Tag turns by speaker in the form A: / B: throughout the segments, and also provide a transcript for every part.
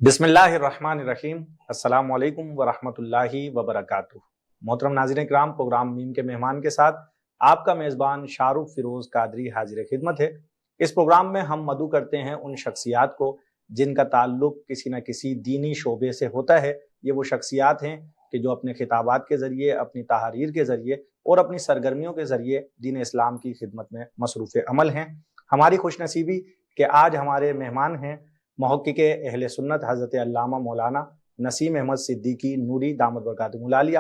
A: بسم اللہ الرحمن الرحیم۔ السلام علیکم ورحمۃ اللہ وبرکاتہ۔ محترم ناظرین کرام، پروگرام میم کے مہمان کے ساتھ آپ کا میزبان شاہ رخ فیروز قادری حاضر خدمت ہے۔ اس پروگرام میں ہم مدعو کرتے ہیں ان شخصیات کو جن کا تعلق کسی نہ کسی دینی شعبے سے ہوتا ہے۔ یہ وہ شخصیات ہیں کہ جو اپنے خطابات کے ذریعے، اپنی تحاریر کے ذریعے اور اپنی سرگرمیوں کے ذریعے دین اسلام کی خدمت میں مصروف عمل ہیں۔ ہماری خوش نصیبی کہ آج ہمارے مہمان ہیں محقق اہل سنت حضرت علامہ مولانا نسیم احمد صدیقی نوری دامت برکاتہم العالیہ۔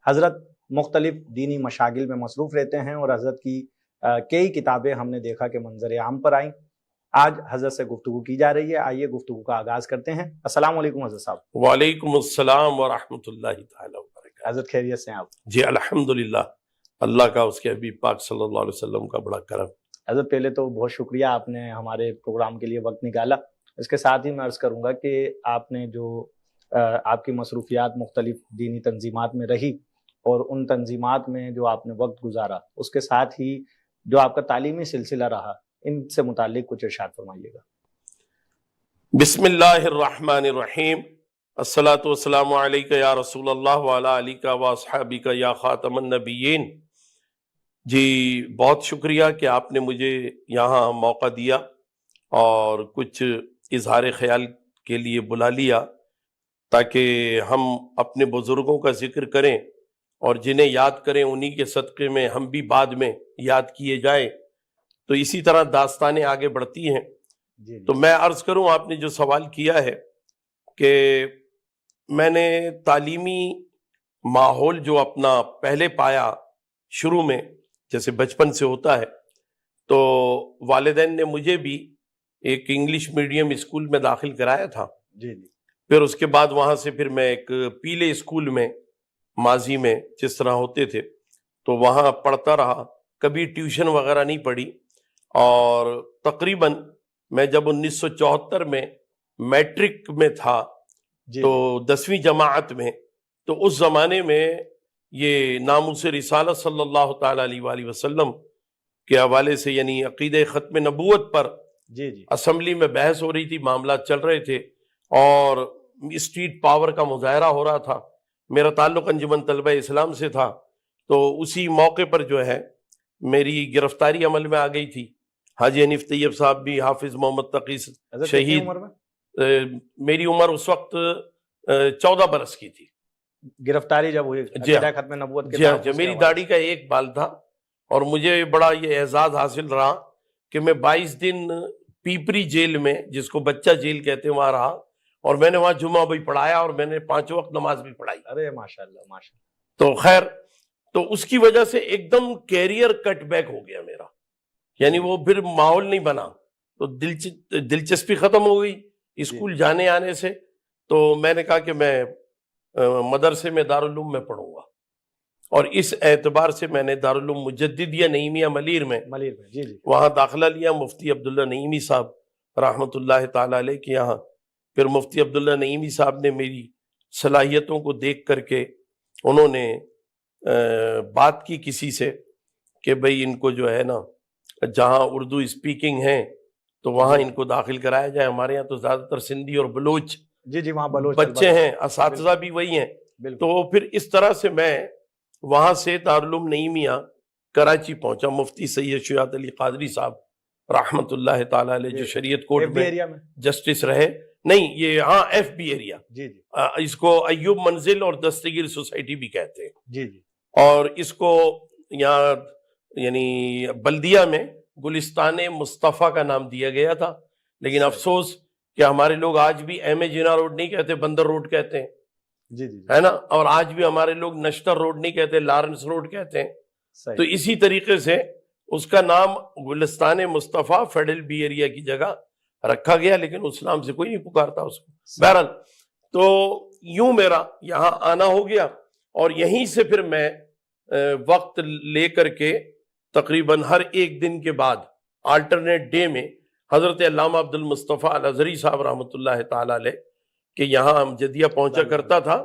A: حضرت مختلف دینی مشاغل میں مصروف رہتے ہیں اور حضرت کی کئی کتابیں ہم نے دیکھا کہ منظر عام پر آئیں۔ آج حضرت سے گفتگو کی جا رہی ہے، آئیے گفتگو کا آغاز کرتے ہیں۔ السلام علیکم حضرت صاحب۔
B: وعلیکم السلام ورحمۃ اللہ تعالی وبرکاتہ۔
A: حضرت خیریت سے ہیں آپ؟
B: جی الحمدللہ، اللہ کا، اس کے حبیب پاک صلی اللہ علیہ وسلم کا بڑا کرم۔
A: حضرت پہلے تو بہت شکریہ، آپ نے ہمارے پروگرام کے لیے وقت نکالا۔ اس کے ساتھ ہی میں عرض کروں گا کہ آپ نے جو آپ کی مصروفیات مختلف دینی تنظیمات میں رہی اور ان تنظیمات میں جو آپ نے وقت گزارا، اس کے ساتھ ہی جو آپ کا تعلیمی سلسلہ رہا، ان سے متعلق کچھ ارشاد فرمائیے گا۔
B: بسم اللہ الرحمن الرحیم، الصلاۃ والسلام علیک یا رسول اللہ وعلی آلک واصحابک یا خاتم النبیین۔ جی بہت شکریہ کہ آپ نے مجھے یہاں موقع دیا اور کچھ اظہار خیال کے لیے بلا لیا تاکہ ہم اپنے بزرگوں کا ذکر کریں اور جنہیں یاد کریں انہی کے صدقے میں ہم بھی بعد میں یاد کیے جائیں، تو اسی طرح داستانیں آگے بڑھتی ہیں۔ تو میں عرض کروں، آپ نے جو سوال کیا ہے کہ میں نے تعلیمی ماحول جو اپنا پہلے پایا شروع میں، جیسے بچپن سے ہوتا ہے، تو والدین نے مجھے بھی ایک انگلش میڈیم اسکول میں داخل کرایا تھا۔
A: جی
B: پھر اس کے بعد وہاں سے پھر میں ایک پیلے اسکول میں ماضی میں جس طرح ہوتے تھے تو وہاں پڑھتا رہا، کبھی ٹیوشن وغیرہ نہیں پڑھی۔ اور تقریباً میں جب 1974 میں میٹرک میں تھا تو 10ویں جماعت میں، تو اس زمانے میں یہ ناموس رسالت صلی اللہ تعالی علیہ وآلہ وسلم کے حوالے سے، یعنی عقیدہ ختم نبوت پر اسمبلی میں بحث ہو رہی تھی، معاملات چل رہے تھے اور اسٹریٹ پاور کا مظاہرہ ہو رہا تھا۔ میرا تعلق انجمن طلبہ اسلام سے تھا، تو اسی موقع پر جو ہے میری گرفتاری عمل میں آ گئی تھی۔ حاجی حنیف طیب صاحب بھی، حافظ محمد تقی شہید۔ میری عمر اس وقت 14 برس کی تھی۔
A: گرفتاری جب ہوئی ختم نبوت کے
B: جی میری داڑھی کا ایک بال تھا اور مجھے بڑا یہ اعزاز حاصل رہا کہ میں 22 دن پیپری جیل میں، جس کو بچہ جیل کہتے ہیں، وہاں رہا اور میں نے وہاں جمعہ بھی پڑھایا اور میں نے 5 وقت نماز بھی پڑھائی۔
A: ارے ماشاءاللہ ماشاءاللہ۔
B: تو خیر، تو اس کی وجہ سے ایک دم کیریئر کٹ بیک ہو گیا میرا، یعنی وہ پھر ماحول نہیں بنا، تو دلچسپی ختم ہو گئی اسکول جانے آنے سے۔ تو میں نے کہا کہ میں مدرسے میں دارالعلوم میں پڑھوں گا، اور اس اعتبار سے میں نے دارالعلوم مجددیہ نعیمیہ ملیر میں وہاں داخلہ لیا، مفتی عبداللہ نعیمی صاحب رحمۃ اللہ تعالی علیہ کے یہاں۔ پھر مفتی عبداللہ نعیمی صاحب نے میری صلاحیتوں کو دیکھ کر کے انہوں نے بات کی کسی سے کہ بھئی ان کو جو ہے نا، جہاں اردو اسپیکنگ ہیں تو وہاں ان کو داخل کرایا جائے۔ ہمارے یہاں تو زیادہ تر سندھی اور بلوچ
A: وہاں بلوچ
B: بچے ہیں، اساتذہ بھی وہی ہیں۔ تو پھر اس طرح سے میں وہاں سے دارالعلوم نعیمیہ کراچی پہنچا۔ مفتی سید شجاعت علی قادری صاحب رحمت اللہ تعالی علیہ، جو شریعت کورٹ میں جسٹس رہے، نہیں یہ ہاں ایف بی ایریا، اس کو ایوب منزل اور دستگیر سوسائٹی بھی کہتے ہیں۔ اور اس کو یہاں یعنی بلدیہ میں گلستان مصطفیٰ کا نام دیا گیا تھا، لیکن افسوس کہ ہمارے لوگ آج بھی ایم اے جناح روڈ نہیں کہتے، بندر روڈ کہتے ہیں، ہے نا، اور آج بھی ہمارے لوگ نشتر روڈ نہیں کہتے، لارنس روڈ کہتے ہیں۔ تو اسی طریقے سے اس کا نام گلستان مصطفیٰ فیڈل بی ایریا کی جگہ رکھا گیا، لیکن اس نام سے کوئی نہیں پکارتا اس کو۔ بہرحال تو یوں میرا یہاں آنا ہو گیا، اور یہیں سے پھر میں وقت لے کر کے تقریباً ہر ایک دن کے بعد آلٹرنیٹ ڈے میں حضرت علامہ عبد المصطفیٰ الازہری صاحب رحمۃ اللہ تعالی علیہ کہ یہاں امجدیہ پہنچا کرتا تھا۔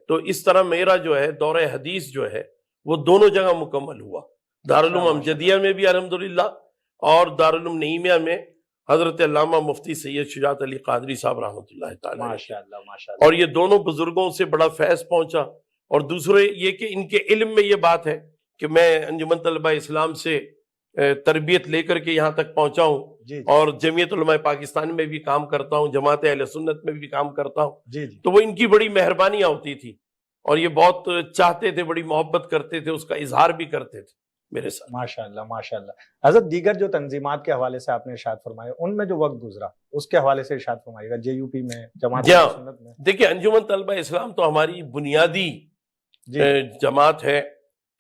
B: تو اس طرح میرا جو ہے دورہ حدیث جو ہے وہ دونوں جگہ مکمل ہوا، دارالعلوم امجدیہ میں بھی الحمدللہ اور دارالعلوم نعیمیہ میں حضرت علامہ مفتی سید شجاعت علی قادری صاحب رحمۃ اللہ تعالی علیہ۔
A: ماشاءاللہ ماشاءاللہ۔
B: اور یہ دونوں بزرگوں سے بڑا فیض پہنچا، اور دوسرے یہ کہ ان کے علم میں یہ بات ہے کہ میں انجمن طلبہ اسلام سے تربیت لے کر کے یہاں تک پہنچا ہوں،
A: جی جی
B: اور جمعیت علماء پاکستان میں بھی کام کرتا ہوں، جماعت اہل سنت میں بھی کام کرتا ہوں،
A: جی جی
B: تو وہ ان کی بڑی مہربانیاں ہوتی تھی، اور یہ بہت چاہتے تھے، بڑی محبت کرتے تھے، اس کا اظہار بھی کرتے تھے میرے ساتھ۔
A: ماشاءاللہ ماشاءاللہ۔ حضرت دیگر جو تنظیمات کے حوالے سے آپ نے ارشاد فرمایا، ان میں جو وقت گزرا اس کے حوالے سے ارشاد فرمائیے گا، JUP میں، جماعت
B: جی ہاں،
A: اہل سنت میں۔
B: دیکھیں انجمن طلبہ اسلام تو ہماری بنیادی
A: جی
B: جماعت ہے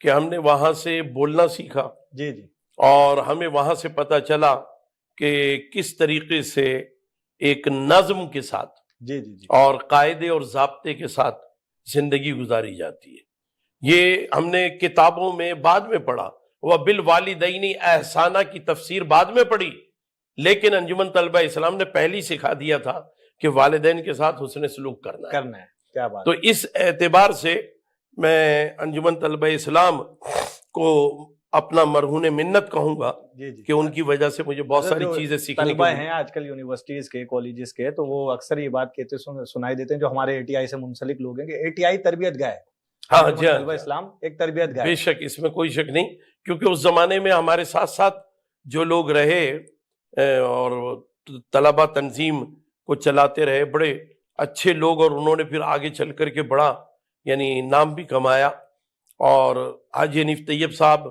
B: کہ ہم نے وہاں سے بولنا سیکھا،
A: جی جی
B: اور ہمیں وہاں سے پتہ چلا کہ کس طریقے سے ایک نظم کے ساتھ
A: جی جی جی
B: اور قاعدے اور ضابطے کے ساتھ زندگی گزاری جاتی ہے۔ یہ ہم نے کتابوں میں بعد میں پڑھا، وَبِالْوَالِدَيْنِ احسانہ کی تفسیر بعد میں پڑھی، لیکن انجمن طلبہ اسلام نے پہلی سکھا دیا تھا کہ والدین کے ساتھ حسن سلوک کرنا ہے۔
A: کیا بات
B: تو اس اعتبار سے میں انجمن طلبہ اسلام کو اپنا مرہون منت کہوں گا
A: جی جی
B: کہ ان کی وجہ سے مجھے بہت ساری چیزیں سیکھنے کو
A: طلبہ
B: ملی۔
A: ہیں آج کل یونیورسٹیز کے، کالجز کے، تو وہ اکثر یہ بات کہتے سنائی دیتے ہیں جو ہمارے ATI سے منسلک لوگ ہیں، کہ ATI تربیت گاہ ہے،
B: ہاں جی ہاں،
A: طلبہ اسلام ایک تربیت گاہ
B: بے
A: ہے۔
B: شک، اس میں کوئی شک نہیں، کیونکہ اس زمانے میں ہمارے ساتھ ساتھ جو لوگ رہے اور طلبہ تنظیم کو چلاتے رہے، بڑے اچھے لوگ، اور انہوں نے پھر آگے چل کر کے بڑا یعنی نام بھی کمایا، اور حاجی حنیف طیب صاحب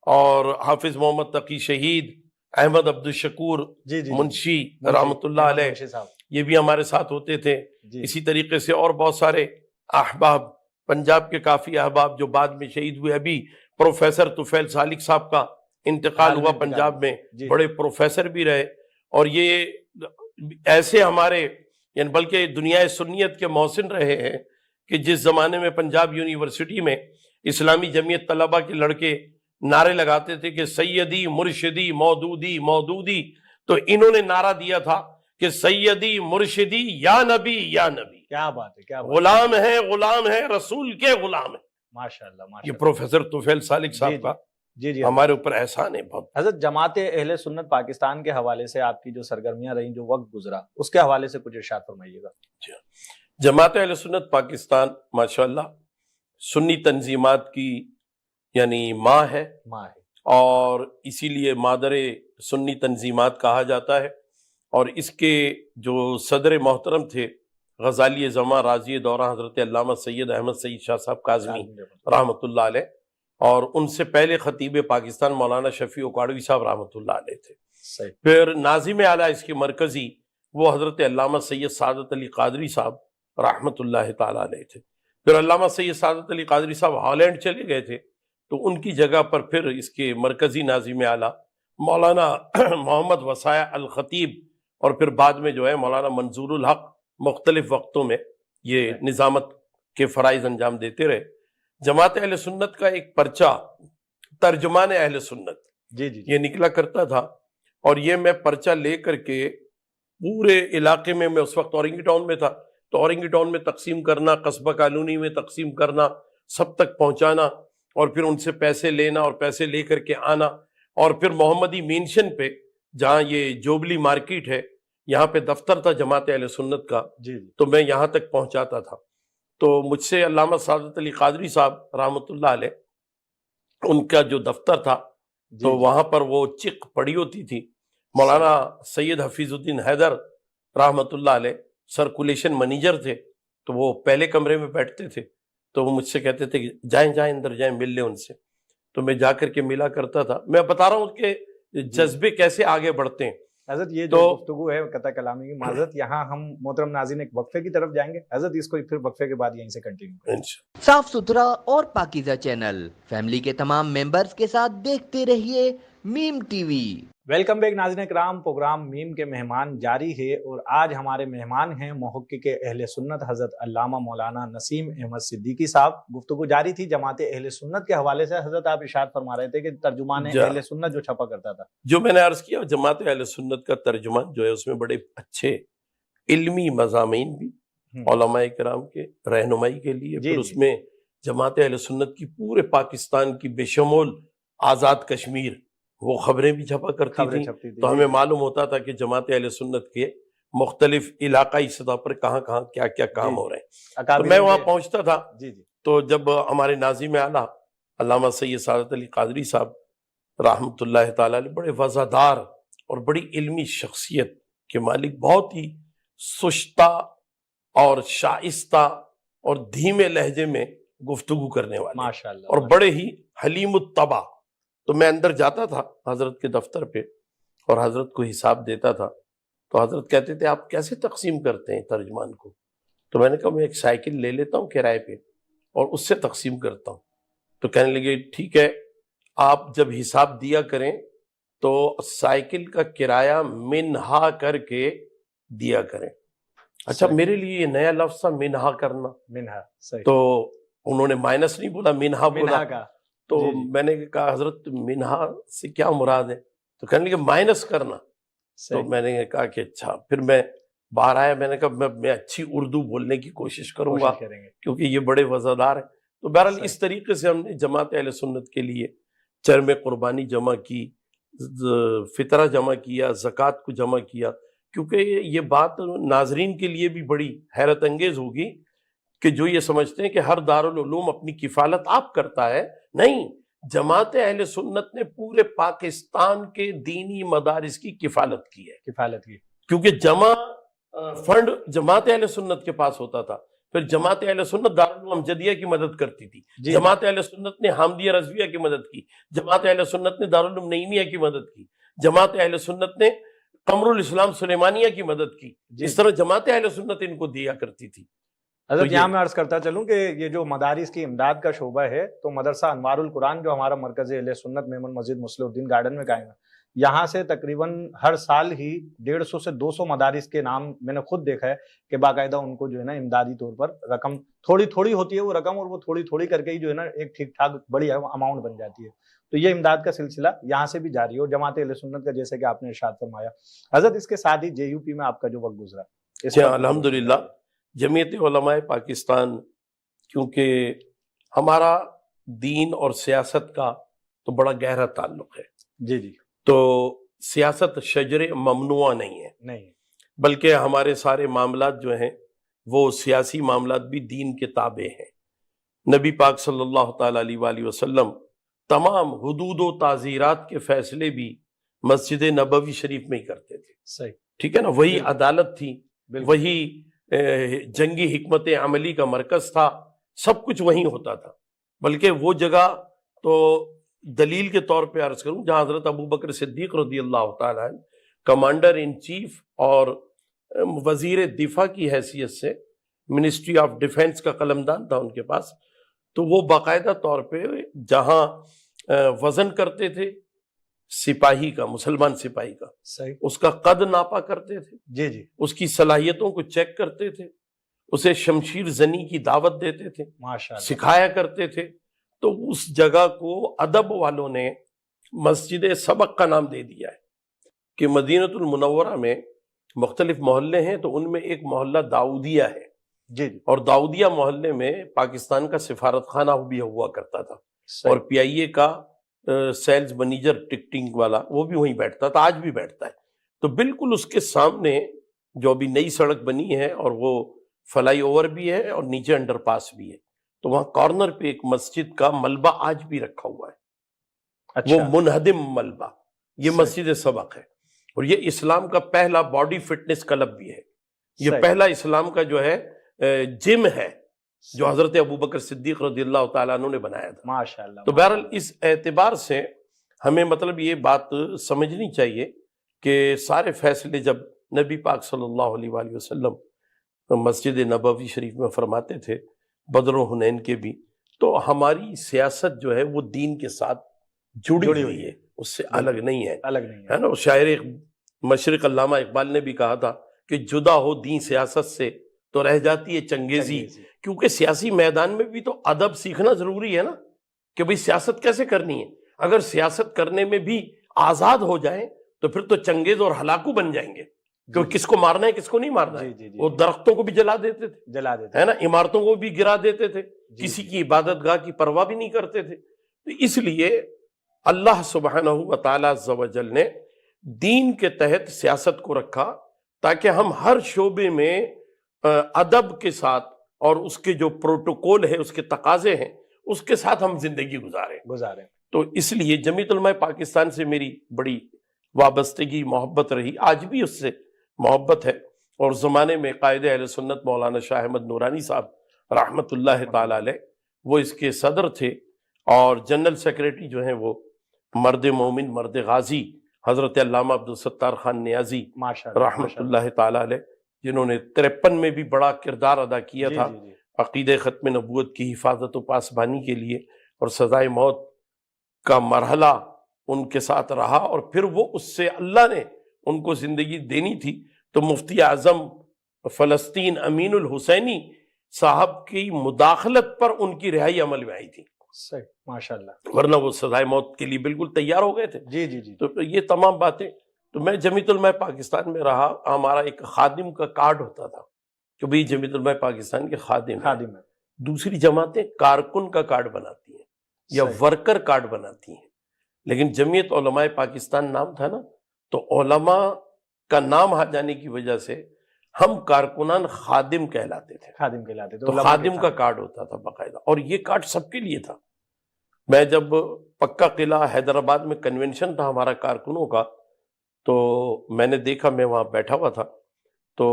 B: اور حافظ محمد تقی شہید، احمد عبدالشکور
A: جی جی
B: منشی رحمۃ اللہ علیہ،
A: منشی صاحب،
B: یہ بھی ہمارے ساتھ ہوتے تھے۔
A: جی
B: اسی طریقے سے اور بہت سارے احباب، پنجاب کے کافی احباب جو بعد میں شہید ہوئے، ابھی پروفیسر طفیل سالک صاحب کا انتقال ہوا پنجاب میں،
A: جی
B: بڑے پروفیسر بھی رہے، اور یہ ایسے ہمارے یعنی بلکہ دنیا سنیت کے محسن رہے ہیں کہ جس زمانے میں پنجاب یونیورسٹی میں اسلامی جمعیت طلبہ کے لڑکے نعرے لگاتے تھے کہ سیدی مرشدی مودودی مودودی، تو انہوں نے نعرہ دیا تھا کہ سیدی مرشدی یا نبی یا نبی،
A: کیا بات ہے، کیا بات ہے،
B: غلام ہے رسول کے غلام ہے۔
A: ماشاءاللہ
B: یہ
A: ماشاءاللہ۔
B: پروفیسر طفیل سالک
A: جی
B: صاحب کا
A: جی جی
B: ہمارے اوپر احسان ہے بہت۔
A: حضرت جماعت اہل سنت پاکستان کے حوالے سے آپ کی جو سرگرمیاں رہیں، جو وقت گزرا، اس کے حوالے سے کچھ ارشاد فرمائیے گا۔
B: جماعت اہل سنت پاکستان ماشاءاللہ سنی تنظیمات کی یعنی ماں ہے، اور اسی لیے مادر سنی تنظیمات کہا جاتا ہے، اور اس کے جو صدر محترم تھے غزالی زماں راضی دورہ حضرت علامہ سید احمد سعید شاہ صاحب کاظمی رحمۃ اللہ علیہ، اور ان سے پہلے خطیب پاکستان مولانا شفیع اکاڑوی صاحب رحمۃ اللہ علیہ تھے۔ پھر ناظم اعلیٰ اس کے مرکزی وہ حضرت علامہ سید سعادت علی قادری صاحب رحمۃ اللہ تعالیٰ علیہ تھے۔ پھر علامہ سید سعادت علی قادری صاحب ہالینڈ چلے گئے تھے، تو ان کی جگہ پر پھر اس کے مرکزی ناظم اعلیٰ مولانا محمد وسائع الخطیب، اور پھر بعد میں جو ہے مولانا منظور الحق مختلف وقتوں میں یہ نظامت کے فرائض انجام دیتے رہے۔ جماعت اہل سنت کا ایک پرچہ ترجمان اہل سنت
A: جی جی
B: یہ نکلا کرتا تھا، اور یہ میں پرچہ لے کر کے پورے علاقے میں اس وقت اورنگی ٹاؤن میں تھا، تو اورنگی ٹاؤن میں تقسیم کرنا، قصبہ کالونی میں تقسیم کرنا، سب تک پہنچانا، اور پھر ان سے پیسے لینا اور پیسے لے کر کے آنا، اور پھر محمدی مینشن پہ جہاں یہ جوبلی مارکیٹ ہے، یہاں پہ دفتر تھا جماعت اہل سنت کا،
A: جی
B: تو میں یہاں تک پہنچاتا تھا۔ تو مجھ سے علامہ سعادت علی قادری صاحب رحمۃ اللہ علیہ، ان کا جو دفتر تھا تو وہاں پر وہ چک پڑی ہوتی تھی، مولانا سید حفیظ الدین حیدر رحمۃ اللہ علیہ سرکولیشن منیجر تھے، تو وہ پہلے کمرے میں بیٹھتے تھے، تو وہ مجھ سے کہتے تھے کہ جائیں اندر جائیں، مل لیں ان سے، تو میں جا کر کے ملا کرتا تھا۔ میں بتا رہا ہوں کہ جذبے کیسے آگے بڑھتے ہیں۔
A: حضرت یہ جو گفتگو ہے قطع کلامی کی معذرت، یہاں ہم محترم ناظرین ایک وقفے کی طرف جائیں گے حضرت، اس کو پھر وقفے کے بعد یہیں سے کنٹینیو کریں۔
C: صاف ستھرا اور پاکیزہ چینل فیملی کے تمام ممبرز کے ساتھ دیکھتے رہیے میم ٹی وی۔
A: ویلکم بیک ناظرین کرام، پروگرام میم کے مہمان جاری ہے، اور آج ہمارے مہمان ہیں محقق اہل سنت حضرت علامہ مولانا نسیم احمد صدیقی صاحب۔ گفتگو جاری تھی جماعت اہل سنت کے حوالے سے۔ حضرت آپ ارشاد فرما رہے تھے کہ ترجمان اہل سنت جو چھپا کرتا تھا،
B: جو میں نے عرض کیا جماعت اہل سنت کا ترجمان جو ہے اس میں بڑے اچھے علمی مضامین بھی علماء کرام کے رہنمائی کے لیے، پھر اس میں جماعت اہل سنت کی پورے پاکستان کی بے شمول آزاد کشمیر وہ خبریں بھی چھپا کرتی
A: خبریں
B: تھیں،
A: چھپتی تھی
B: تو ہمیں معلوم ہوتا تھا کہ جماعت اہل سنت کے مختلف علاقائی سطح پر کہاں کہاں کیا کیا کام ہو رہے ہیں۔ تو میں وہاں پہنچتا تھا،
A: جی جی
B: تو جب ہمارے ناظم اعلیٰ علامہ سید سعادت علی قادری صاحب رحمۃ اللہ تعالی علیہ، بڑے وزادار اور بڑی علمی شخصیت کے مالک، بہت ہی سستہ اور شائستہ اور دھیمے لہجے میں گفتگو کرنے والے،
A: ماشاء اللہ،
B: اور بڑے ہی حلیم الطبع۔ تو میں اندر جاتا تھا حضرت کے دفتر پہ اور حضرت کو حساب دیتا تھا، تو حضرت کہتے تھے آپ کیسے تقسیم کرتے ہیں ترجمان کو؟ تو میں نے کہا میں ایک سائیکل لے لیتا ہوں کرائے پہ اور اس سے تقسیم کرتا ہوں۔ تو کہنے لگے ٹھیک ہے، آپ جب حساب دیا کریں تو سائیکل کا کرایہ منہا کر کے دیا کریں۔ اچھا، میرے لیے یہ نیا لفظ تھا منہا کرنا،
A: منہا، صحیح،
B: تو انہوں نے مائنس نہیں بولا، منہا بولا۔
A: منہا کا،
B: تو
A: جی جی،
B: میں نے کہا حضرت منہا سے کیا مراد ہے؟ تو کہنے لگے مائنس کرنا۔ تو
A: صحیح،
B: میں نے کہا کہ اچھا، پھر میں باہر آیا، میں نے کہا میں اچھی اردو بولنے کی کوشش کروں گا
A: کوشش کریں گے،
B: کیونکہ یہ بڑے وزادار ہیں۔ تو بہرحال
A: صحیح،
B: اس طریقے سے ہم نے جماعت اہل سنت کے لیے چرم قربانی جمع کی، فطرہ جمع کیا، زکوٰۃ کو جمع کیا، کیونکہ یہ بات ناظرین کے لیے بھی بڑی حیرت انگیز ہوگی کہ جو یہ سمجھتے ہیں کہ ہر دارالعلوم اپنی کفالت آپ کرتا ہے۔ نہیں، جماعت اہل سنت نے پورے پاکستان کے دینی مدارس کی کفالت کی ہے،
A: کفالت کی،
B: کیونکہ جمع فنڈ جماعت اہل سنت کے پاس ہوتا تھا، پھر جماعت اہل سنت دارالعلوم امجدیہ کی مدد کرتی تھی،
A: جی،
B: جماعت اہل سنت نے حامدیہ رضویہ کی مدد کی، جماعت اہل سنت نے دارالعلوم نعیمیہ کی مدد کی، جماعت اہل سنت نے قمر الاسلام سلیمانیہ کی مدد کی، اس طرح جماعت اہل سنت ان کو دیا کرتی تھی۔
A: حضرت یہاں میں عرض کرتا چلوں کہ یہ جو مدارس کی امداد کا شعبہ ہے، تو مدرسہ انوار القرآن جو ہمارا مرکز اہل سنت میمن مسجد مصلح الدین گارڈن میں قائم ہے، یہاں سے تقریباً ہر سال ہی 150 سے 200 مدارس کے نام میں نے خود دیکھا ہے کہ باقاعدہ ان کو جو ہے نا امدادی طور پر رقم تھوڑی تھوڑی ہوتی ہے وہ رقم، اور وہ تھوڑی تھوڑی کر کے ہی جو ہے نا ایک ٹھیک ٹھاک بڑی اماؤنٹ بن جاتی ہے۔ تو یہ امداد کا سلسلہ یہاں سے بھی جاری ہے، اور جماعت اہل سنت کا جیسے کہ آپ نے ارشاد فرمایا حضرت، اس کے ساتھ ہی JUP میں آپ کا جو وقت گزرا،
B: جی الحمدللہ، جمعیت علماء پاکستان، کیونکہ ہمارا دین اور سیاست کا تو بڑا گہرا تعلق ہے،
A: جی جی،
B: تو سیاست شجر ممنوع نہیں ہے،
A: نہیں،
B: بلکہ ہمارے سارے معاملات جو ہیں وہ سیاسی معاملات بھی دین کے تابع ہیں۔ نبی پاک صلی اللہ تعالیٰ علیہ وآلہ وسلم تمام حدود و تعزیرات کے فیصلے بھی مسجد نبوی شریف میں ہی کرتے تھے،
A: صحیح،
B: ٹھیک ہے نا؟ وہی
A: بالکل،
B: عدالت تھی،
A: بالکل،
B: وہی جنگی حکمت عملی کا مرکز تھا، سب کچھ وہیں ہوتا تھا۔ بلکہ وہ جگہ تو دلیل کے طور پہ عرض کروں جہاں حضرت ابو بکر صدیق رضی اللہ تعالیٰ عنہ کمانڈر ان چیف اور وزیر دفاع کی حیثیت سے منسٹری آف ڈیفنس کا قلمدان تھا ان کے پاس، تو وہ باقاعدہ طور پہ جہاں وزن کرتے تھے سپاہی کا، مسلمان سپاہی کا،
A: صحیح،
B: اس کا قد ناپا کرتے تھے،
A: جی جی،
B: اس کی صلاحیتوں کو چیک کرتے تھے، اسے شمشیر زنی کی دعوت دیتے تھے،
A: ماشاءاللہ،
B: سکھایا کرتے تھے۔ تو اس جگہ کو ادب والوں نے مسجد سبق کا نام دے دیا ہے کہ مدینۃ المنورہ میں مختلف محلے ہیں، تو ان میں ایک محلہ داؤدیہ ہے،
A: جی جی،
B: اور داؤدیہ محلے میں پاکستان کا سفارت خانہ بھی ہوا کرتا تھا، اور PIA کا سیلز منیجر ٹکٹنگ والا وہ بھی وہیں بیٹھتا تھا، آج بھی بیٹھتا ہے۔ تو بالکل اس کے سامنے جو ابھی نئی سڑک بنی ہے، اور وہ فلائی اوور بھی ہے اور نیچے انڈر پاس بھی ہے، تو وہاں کارنر پہ ایک مسجد کا ملبہ آج بھی رکھا ہوا ہے،
A: اچھا،
B: وہ منہدم ملبہ، یہ
A: صحیح،
B: مسجد سبق ہے، اور یہ اسلام کا پہلا باڈی فٹنس کلب بھی ہے، یہ
A: صحیح،
B: پہلا اسلام کا جو ہے جم ہے جو حضرت ابوبکر صدیق رضی اللہ تعالیٰ عنہ نے بنایا تھا۔
A: ماشاءاللہ،
B: تو بہرحال اس اعتبار سے ہمیں مطلب یہ بات سمجھنی چاہیے کہ سارے فیصلے جب نبی پاک صلی اللہ علیہ وآلہ وسلم مسجد نبوی شریف میں فرماتے تھے، بدر و حنین کے بھی، تو ہماری سیاست جو ہے وہ دین کے ساتھ جڑی ہوئی ہے، اس سے الگ نہیں ہے،
A: الگ نہیں
B: ہے نا؟ شاعر مشرق علامہ اقبال نے بھی کہا تھا کہ جدا ہو دین سیاست سے تو رہ جاتی ہے چنگیزی، کیونکہ سیاسی میدان میں بھی تو ادب سیکھنا ضروری ہے نا، کہ بھئی سیاست کیسے کرنی ہے۔ اگر سیاست کرنے میں بھی آزاد ہو جائیں تو پھر تو چنگیز اور ہلاکو بن جائیں گے، کہ کس کو مارنا ہے کس کو نہیں مارنا ہے۔ وہ درختوں کو بھی جلا دیتے تھے، ہے نا، عمارتوں کو بھی گرا دیتے تھے، کسی کی عبادت گاہ کی پرواہ بھی نہیں کرتے تھے۔ تو اس لیے اللہ سبحانہ و تعالیٰ عز و جل نے دین کے تحت سیاست کو رکھا تاکہ ہم ہر شعبے میں ادب کے ساتھ اور اس کے جو پروٹوکول ہے، اس کے تقاضے ہیں، اس کے ساتھ ہم زندگی گزاریں۔ تو اس لیے جمعیت علماء پاکستان سے میری بڑی وابستگی، محبت رہی، آج بھی اس سے محبت ہے۔ اور زمانے میں قائد اہل سنت مولانا شاہ احمد نورانی صاحب رحمۃ اللہ تعالی علیہ وہ اس کے صدر تھے، اور جنرل سیکریٹری جو ہیں وہ مرد مومن، مرد غازی حضرت علامہ عبدالستار خان نیازی رحمۃ اللہ تعالی علیہ، جنہوں نے 53 میں بھی بڑا کردار ادا کیا تھا عقیدہ ختم نبوت کی حفاظت و پاسبانی کے لیے، اور سزائے موت کا مرحلہ ان کے ساتھ رہا، اور پھر وہ اس سے اللہ نے ان کو زندگی دینی تھی تو مفتی اعظم فلسطین امین الحسینی صاحب کی مداخلت پر ان کی رہائی عمل میں آئی تھی۔
A: صحیح، ماشاءاللہ،
B: ورنہ وہ سزائے موت کے لیے بالکل تیار ہو گئے تھے۔
A: جی
B: تو یہ تمام باتیں، تو میں جمعیت علماء پاکستان میں رہا، ہمارا ایک خادم کا کارڈ ہوتا تھا کہ بھئی جمعیت علماء پاکستان کے خادم ہیں۔ دوسری جماعتیں کارکن کا کارڈ بناتی ہیں یا ورکر کارڈ بناتی ہیں، لیکن جمعیت علماء پاکستان نام تھا نا، تو علماء کا نام آ جانے کی وجہ سے ہم کارکنان خادم کہلاتے تھے، تو خادم کا کارڈ ہوتا تھا باقاعدہ، اور یہ کارڈ سب کے لیے تھا۔ میں جب پکا قلعہ حیدرآباد میں کنونشن تھا ہمارا کارکنوں کا، تو میں نے دیکھا، میں وہاں بیٹھا ہوا تھا، تو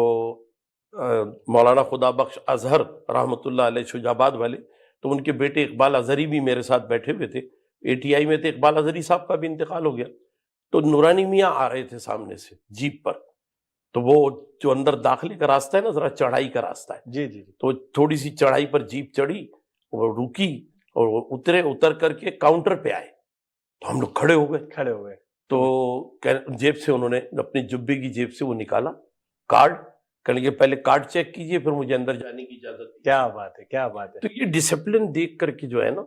B: مولانا خدا بخش اظہر رحمۃ اللہ علیہ شجاباد والے، تو ان کے بیٹے اقبال اظہری بھی میرے ساتھ بیٹھے ہوئے تھے، ATI میں تھے، اقبال اظہری صاحب کا بھی انتقال ہو گیا، تو نورانی میاں آ رہے تھے سامنے سے جیپ پر، تو وہ جو اندر داخلے کا راستہ ہے نا، ذرا چڑھائی کا راستہ ہے، تو تھوڑی سی چڑھائی پر جیپ چڑھی، وہ رکی اور وہ اتر کر کے کاؤنٹر پہ آئے، تو ہم لوگ کھڑے ہو گئے، تو جیب سے انہوں نے اپنی جبے کی جیب سے وہ نکالا کارڈ، کہنے لگے پہلے کارڈ چیک کیجئے پھر مجھے اندر جانے کی اجازت دی۔
A: کیا بات ہے، کیا بات ہے۔
B: تو یہ ڈسپلن دیکھ کر کے جو ہے نا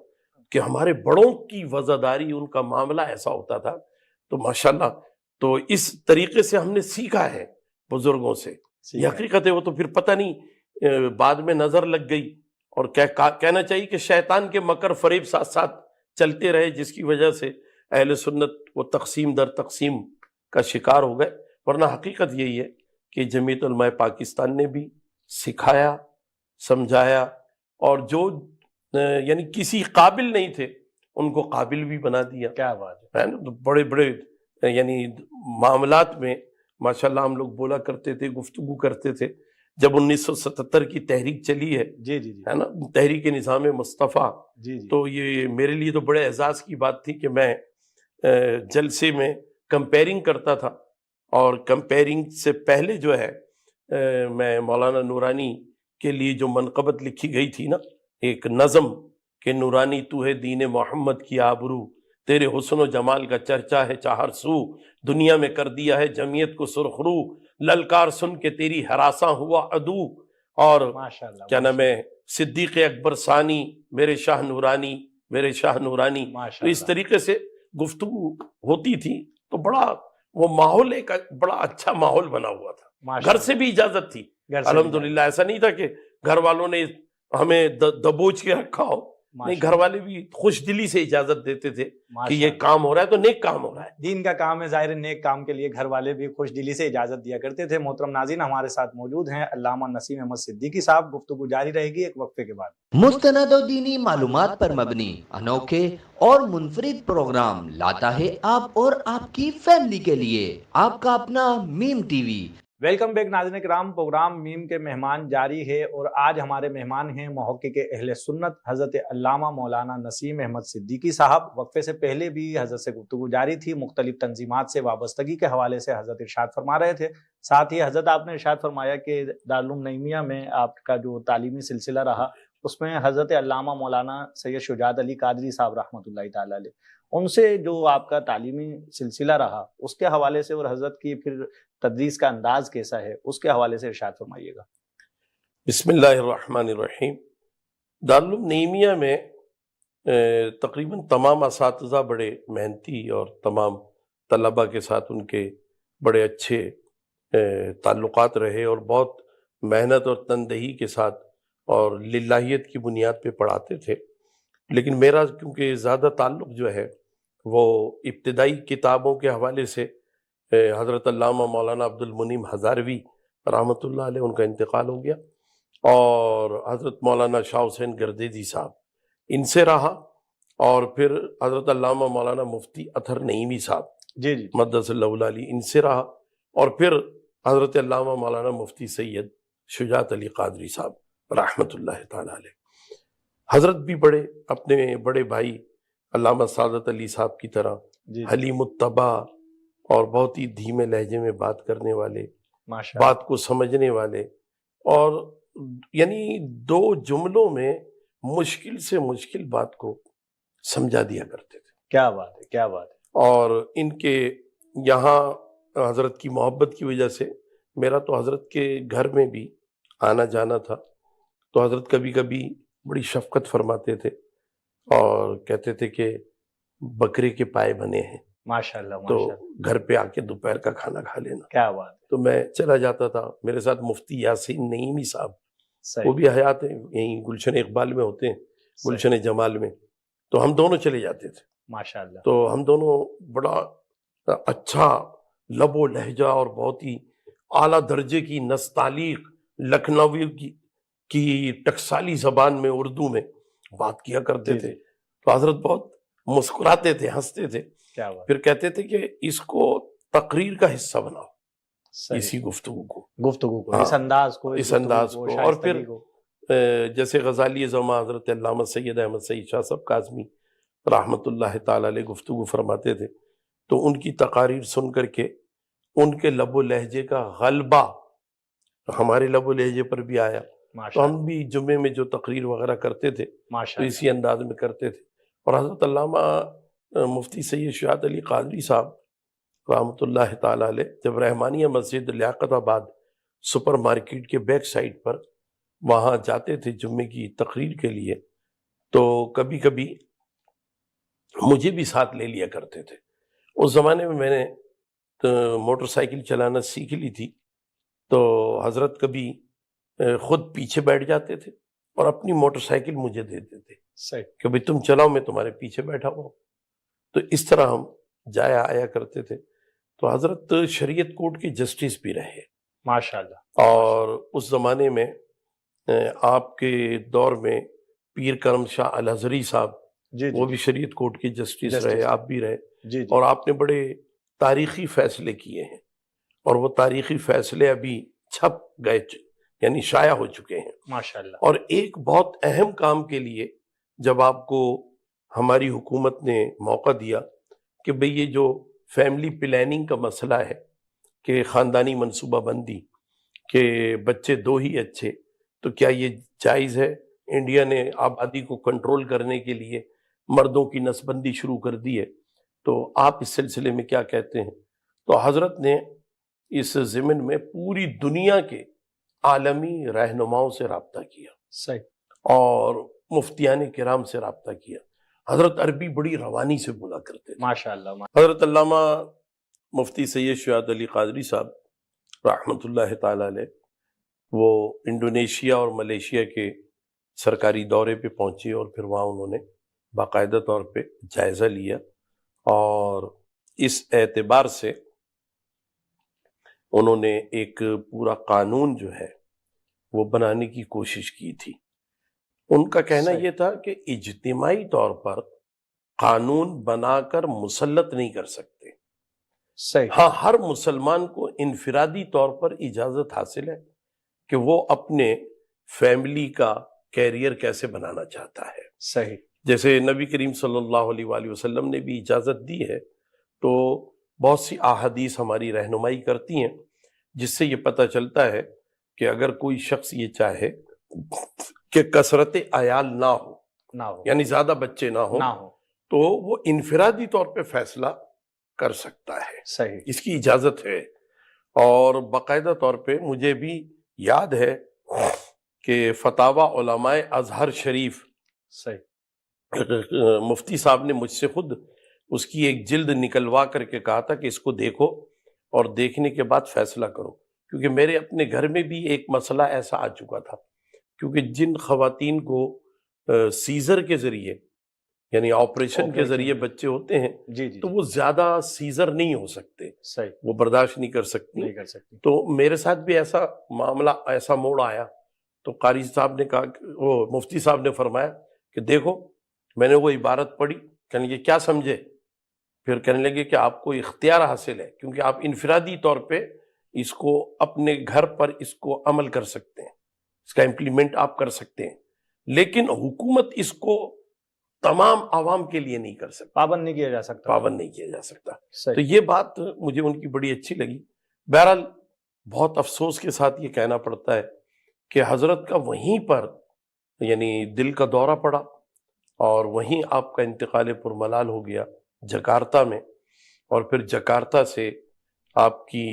B: کہ ہمارے بڑوں کی وزاداری، ان کا معاملہ ایسا ہوتا تھا، تو ماشاءاللہ، تو اس طریقے سے ہم نے سیکھا ہے بزرگوں سے۔ یہ حقیقت ہے، وہ تو پھر پتہ نہیں بعد میں نظر لگ گئی، اور کہنا چاہیے کہ شیطان کے مکر فریب ساتھ ساتھ چلتے رہے، جس کی وجہ سے اہل سنت وہ تقسیم در تقسیم کا شکار ہو گئے۔ ورنہ حقیقت یہی ہے کہ جمعیت علماء پاکستان نے بھی سکھایا، سمجھایا، اور جو یعنی کسی قابل نہیں تھے ان کو قابل بھی بنا دیا۔
A: کیا بات ہے
B: نا، تو بڑے بڑے یعنی معاملات میں ماشاءاللہ ہم لوگ بولا کرتے تھے، گفتگو کرتے تھے۔ جب 1977 کی تحریک چلی ہے، ہے نا، تحریک نظام مصطفیٰ، تو یہ میرے لیے تو بڑے اعزاز کی بات تھی کہ میں جلسے میں کمپیرنگ کرتا تھا، اور کمپیرنگ سے پہلے جو ہے میں مولانا نورانی کے لیے جو منقبت لکھی گئی تھی نا، ایک نظم کہ نورانی تو ہے دین محمد کی آبرو، تیرے حسن و جمال کا چرچا ہے چاہر سو، دنیا میں کر دیا ہے جمعیت کو سرخرو، للکار سن کے تیری ہراساں ہوا عدو، اور کیا نام ہے صدیق اکبر ثانی، میرے شاہ نورانی، میرے شاہ نورانی۔ تو اس طریقے سے گفتگو ہوتی تھی، تو بڑا وہ ماحول، ایک بڑا اچھا ماحول بنا ہوا تھا۔ گھر سے بھی اجازت تھی الحمدللہ، ایسا نہیں تھا کہ گھر والوں نے ہمیں دبوچ کے رکھا ہو، نہیں، گھر والے بھی خوش دلی سے اجازت دیتے تھے کہ یہ کام ہو رہا ہے تو نیک کام ہو رہا ہے،
A: دین کا کام ہے، ظاہر نیک کام کے لیے گھر والے بھی خوش دلی سے اجازت دیا کرتے تھے۔ محترم ناظرین، ہمارے ساتھ موجود ہیں علامہ نسیم احمد صدیقی صاحب، گفتگو جاری رہے گی ایک وقفے کے بعد۔
C: مستند و دینی معلومات پر مبنی انوکھے اور منفرد پروگرام لاتا ہے آپ اور آپ کی فیملی کے لیے آپ کا اپنا میم ٹی وی۔
A: ویلکم بیک ناظرین کرام، پروگرام میم کے مہمان جاری ہے، اور آج ہمارے مہمان ہیں محقق اہل سنت حضرت علامہ مولانا نسیم احمد صدیقی صاحب۔ وقفے سے پہلے بھی حضرت سے گفتگو جاری تھی، مختلف تنظیمات سے وابستگی کے حوالے سے حضرت ارشاد فرما رہے تھے۔ ساتھ ہی حضرت آپ نے ارشاد فرمایا کہ دارالعلوم نعیمیہ میں آپ کا جو تعلیمی سلسلہ رہا، اس میں حضرت علامہ مولانا سید شجاعت علی قادری صاحب رحمۃ اللہ تعالی علیہ، ان سے جو آپ کا تعلیمی سلسلہ رہا اس کے حوالے سے، اور حضرت کی پھر تدریس کا انداز کیسا ہے، اس کے حوالے سے ارشاد فرمائیے گا۔
B: بسم اللہ الرحمن الرحیم۔ دارالعلوم نعیمیہ میں تقریباً تمام اساتذہ بڑے محنتی، اور تمام طلبہ کے ساتھ ان کے بڑے اچھے تعلقات رہے، اور بہت محنت اور تندہی کے ساتھ اور للہیت کی بنیاد پہ پڑھاتے تھے۔ لیکن میرا کیونکہ زیادہ تعلق جو ہے وہ ابتدائی کتابوں کے حوالے سے حضرت علامہ مولانا عبد المنعم ہزاروی رحمۃ اللہ علیہ، ان کا انتقال ہو گیا، اور حضرت مولانا شاہ حسین گردیزی صاحب ان سے رہا، اور پھر حضرت علامہ مولانا مفتی اطہر نعیمی صاحب
A: جی جی
B: مقدس اللہ علی ان سے رہا، اور پھر حضرت علامہ مولانا مفتی سید شجاعت علی قادری صاحب رحمۃ اللہ تعالی علیہ۔ حضرت بھی بڑے اپنے بڑے بھائی علامہ سعادت علی صاحب کی طرح
A: جی
B: حلیم الطبع اور بہت ہی دھیمے لہجے میں بات کرنے والے،
A: ماشاء
B: بات کو سمجھنے والے، اور یعنی دو جملوں میں مشکل سے مشکل بات کو سمجھا دیا کرتے تھے۔
A: کیا بات ہے، کیا بات ہے۔
B: اور ان کے یہاں حضرت کی محبت کی وجہ سے میرا تو حضرت کے گھر میں بھی آنا جانا تھا، تو حضرت کبھی کبھی بڑی شفقت فرماتے تھے اور کہتے تھے کہ بکرے کے پائے بنے ہیں،
A: ماشاء اللہ
B: تو
A: ماشاء اللہ،
B: گھر پہ آ کے دوپہر کا کھانا کھا لینا۔
A: کیا بات ہے،
B: تو میں چلا جاتا تھا، میرے ساتھ مفتی یاسین نعیمی صاحب وہ
A: صحیح
B: بھی حیات ہیں، یہیں گلشن اقبال میں ہوتے ہیں،
A: صحیح،
B: گلشن جمال میں، تو ہم دونوں چلے جاتے تھے۔
A: ماشاء اللہ،
B: تو ہم دونوں بڑا اچھا لب و لہجہ اور بہت ہی اعلیٰ درجے کی نستعلیق لکھنوی کی ٹکسالی زبان میں، اردو میں بات کیا کرتے
A: جی
B: تھے۔
A: جی،
B: تو حضرت بہت مسکراتے تھے، ہنستے تھے،
A: کیا بات،
B: پھر کہتے تھے کہ اس کو تقریر کا حصہ بناؤ،
A: صحیح،
B: اسی گفتگو کو،
A: گفتگو کو،
B: ہاں،
A: اس انداز کو،
B: اس
A: گفتگو
B: انداز
A: کو،
B: کو، اور پھر
A: شائستگی کو،
B: جیسے غزالی زماں حضرت علامہ سید احمد سعید شاہ صاحب کاظمی رحمۃ اللہ تعالی علیہ گفتگو فرماتے تھے، تو ان کی تقاریر سن کر کے ان کے لب و لہجے کا غلبہ ہمارے لب و لہجے پر بھی آیا،
A: ماشاء
B: تو
A: اللہ
B: ہم بھی جمعے میں جو تقریر وغیرہ کرتے تھے
A: ماشاء
B: تو
A: اللہ،
B: اسی انداز میں کرتے تھے۔ اور حضرت علامہ مفتی سید شجاعت علی قادری صاحب رحمۃ اللہ تعالی علیہ جب رحمانیہ مسجد لیاقت آباد سپر مارکیٹ کے بیک سائڈ پر وہاں جاتے تھے جمعے کی تقریر کے لیے، تو کبھی کبھی مجھے بھی ساتھ لے لیا کرتے تھے۔ اس زمانے میں نے موٹر سائیکل چلانا سیکھ لی تھی، تو حضرت کبھی خود پیچھے بیٹھ جاتے تھے اور اپنی موٹر سائیکل مجھے دیتے تھے
A: صحیح،
B: کہ بھئی تم چلاؤ، میں تمہارے پیچھے بیٹھا ہوں۔ تو اس طرح ہم جایا آیا کرتے تھے۔ تو حضرت شریعت کورٹ کے جسٹس بھی رہے،
A: ماشاء اللہ،
B: اور اس زمانے میں آپ کے دور میں پیر کرم شاہ الازہری صاحب
A: جی
B: وہ
A: جی
B: بھی شریعت کورٹ کے جسٹس
A: جسٹس
B: رہے،
A: تھے،
B: آپ بھی رہے،
A: جی جی،
B: اور آپ نے بڑے تاریخی فیصلے کیے ہیں، اور وہ تاریخی فیصلے ابھی چھپ گئے، یعنی شائع ہو چکے ہیں۔
A: ماشاء اللہ،
B: اور ایک بہت اہم کام کے لیے جب آپ کو ہماری حکومت نے موقع دیا کہ بھئی یہ جو فیملی پلاننگ کا مسئلہ ہے کہ خاندانی منصوبہ بندی کہ بچے دو ہی اچھے، تو کیا یہ جائز ہے؟ انڈیا نے آبادی کو کنٹرول کرنے کے لیے مردوں کی نسبندی شروع کر دی ہے، تو آپ اس سلسلے میں کیا کہتے ہیں؟ تو حضرت نے اس ضمن میں پوری دنیا کے عالمی رہنماؤں سے رابطہ کیا
A: صحیح،
B: اور مفتیان کرام سے رابطہ کیا۔ حضرت عربی بڑی روانی سے بولا کرتے تھے۔
A: ماشاء اللہ،
B: حضرت علامہ مفتی سید شجاعت علی قادری صاحب رحمۃ اللہ تعالی علیہ وہ انڈونیشیا اور ملیشیا کے سرکاری دورے پہ پہنچے، اور پھر وہاں انہوں نے باقاعدہ طور پہ جائزہ لیا، اور اس اعتبار سے انہوں نے ایک پورا قانون جو ہے وہ بنانے کی کوشش کی تھی۔ ان کا کہنا
A: صحیح،
B: یہ تھا کہ اجتماعی طور پر قانون بنا کر مسلط نہیں کر سکتے،
A: صحیح،
B: ہاں ہر مسلمان کو انفرادی طور پر اجازت حاصل ہے کہ وہ اپنے فیملی کا کیریئر کیسے بنانا چاہتا ہے۔
A: صحیح،
B: جیسے نبی کریم صلی اللہ علیہ وآلہ وسلم نے بھی اجازت دی ہے، تو بہت سی احادیث ہماری رہنمائی کرتی ہیں جس سے یہ پتہ چلتا ہے کہ اگر کوئی شخص یہ چاہے کہ کثرت عیال نہ ہو،
A: نہ ہو،
B: یعنی زیادہ بچے نہ ہوں،
A: نہ ہو،
B: تو وہ انفرادی طور پہ فیصلہ کر سکتا ہے،
A: صحیح،
B: اس کی اجازت ہے۔ اور باقاعدہ طور پہ مجھے بھی یاد ہے کہ فتاوی علماء ازہر شریف
A: صحیح،
B: مفتی صاحب نے مجھ سے خود اس کی ایک جلد نکلوا کر کے کہا تھا کہ اس کو دیکھو اور دیکھنے کے بعد فیصلہ کرو، کیونکہ میرے اپنے گھر میں بھی ایک مسئلہ ایسا آ چکا تھا، کیونکہ جن خواتین کو سیزر کے ذریعے یعنی آپریشن کے ذریعے بچے ہوتے ہیں
A: جی جی
B: تو وہ زیادہ سیزر نہیں ہو سکتے،
A: صحیح،
B: وہ برداشت نہیں کر سکتی۔
A: نہیں کر سکتی۔
B: تو میرے ساتھ بھی ایسا معاملہ، ایسا موڑ آیا، تو قاری صاحب نے کہا، وہ مفتی صاحب نے فرمایا کہ دیکھو، میں نے وہ عبارت پڑھی، کہنے لگے کیا سمجھے؟ پھر کہنے لگے کہ آپ کو اختیار حاصل ہے، کیونکہ آپ انفرادی طور پہ اس کو اپنے گھر پر اس کو عمل کر سکتے ہیں، اس کا امپلیمنٹ آپ کر سکتے ہیں، لیکن حکومت اس کو تمام عوام کے لیے نہیں کر سکتا،
A: پابند نہیں کیا جا سکتا،
B: پابند نہیں کیا جا سکتا۔ تو
A: صحیح،
B: یہ بات مجھے ان کی بڑی اچھی لگی۔ بہرحال بہت افسوس کے ساتھ یہ کہنا پڑتا ہے کہ حضرت کا وہیں پر یعنی دل کا دورہ پڑا، اور وہیں آپ کا انتقال پرملال ہو گیا جکارتا میں، اور پھر جکارتا سے آپ کی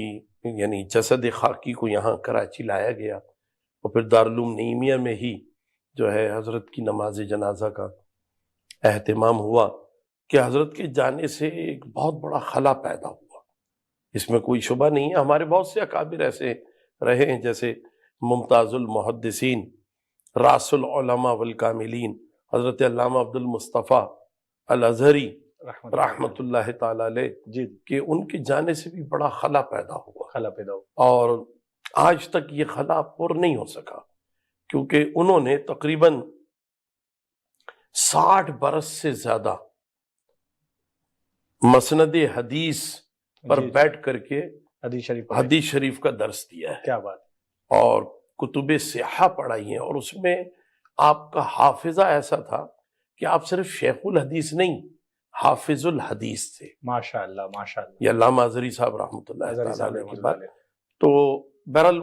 B: یعنی جسد خاکی کو یہاں کراچی لایا گیا، اور پھر دارالعلوم نعیمیہ میں ہی جو ہے حضرت کی نماز جنازہ کا اہتمام ہوا، کہ حضرت کے جانے سے ایک بہت بڑا خلا پیدا ہوا، اس میں کوئی شبہ نہیں ہے۔ ہمارے بہت سے اکابر ایسے رہے ہیں، جیسے ممتاز المحدثین، راس العلماء والکاملین حضرت علامہ عبد المصطفیٰ الازہری رحمۃ اللہ تعالی علیہ،
A: جی
B: کہ ان کے جانے سے بھی بڑا خلا پیدا ہوا،
A: خلا پیدا ہو،
B: اور آج تک یہ خلا پر نہیں ہو سکا، کیونکہ انہوں نے تقریباً 60 برس سے زیادہ مسند حدیث پر
A: جی،
B: بیٹھ کر کے
A: حدیث شریف پڑھائی،
B: حدیث شریف کا درس دیا ہے،
A: کیا بات،
B: اور کتب صحہ پڑھائی ہیں، اور اس میں آپ کا حافظہ ایسا تھا کہ آپ صرف شیخ الحدیث نہیں، حافظ الحدیث تھے،
A: ماشاء اللہ ماشاء اللہ،
B: یہ علامہ اظہری صاحب رحمۃ اللہ
A: اظہری
B: تعالی
A: صاحب
B: علیہ
A: رحمۃ
B: کی
A: اللہ
B: بات۔
A: علیہ۔
B: تو بہرحال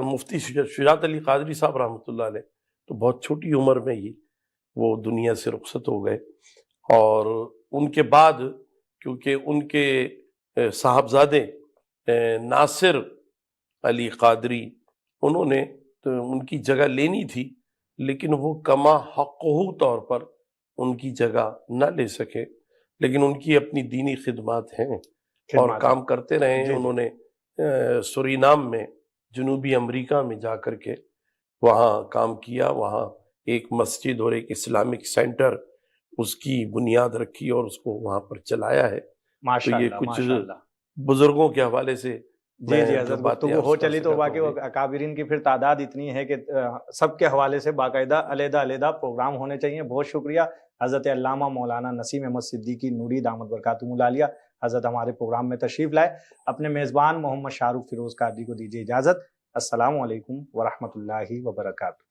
B: مفتی شجاعت علی قادری صاحب رحمۃ اللہ علیہ تو بہت چھوٹی عمر میں ہی وہ دنیا سے رخصت ہو گئے، اور ان کے بعد کیونکہ ان کے صاحبزادے ناصر علی قادری، انہوں نے تو ان کی جگہ لینی تھی، لیکن وہ کما حقہ طور پر ان کی جگہ نہ لے سکے، لیکن ان کی اپنی دینی خدمات ہیں اور کام کرتے رہے ہیں۔ انہوں نے سورینام میں، جنوبی امریکہ میں جا کر کے وہاں کام کیا، وہاں ایک مسجد اور ایک اسلامک سینٹر اس کی بنیاد رکھی اور اس کو وہاں پر چلایا ہے۔ تو یہ کچھ بزرگوں کے حوالے سے
A: جی جی حضرت گفتگو ہو چلی تو باقی اکابرین کی پھر تعداد اتنی ہے کہ سب کے حوالے سے باقاعدہ علیحدہ علیحدہ پروگرام ہونے چاہیے۔ بہت شکریہ حضرت علامہ مولانا نسیم احمد صدیقی نوری دامت برکاتہم العالیہ، حضرت ہمارے پروگرام میں تشریف لائے۔ اپنے میزبان محمد شاہ رخ فیروز قادری کو دیجیے اجازت۔ السلام علیکم ورحمۃ اللہ وبرکاتہ۔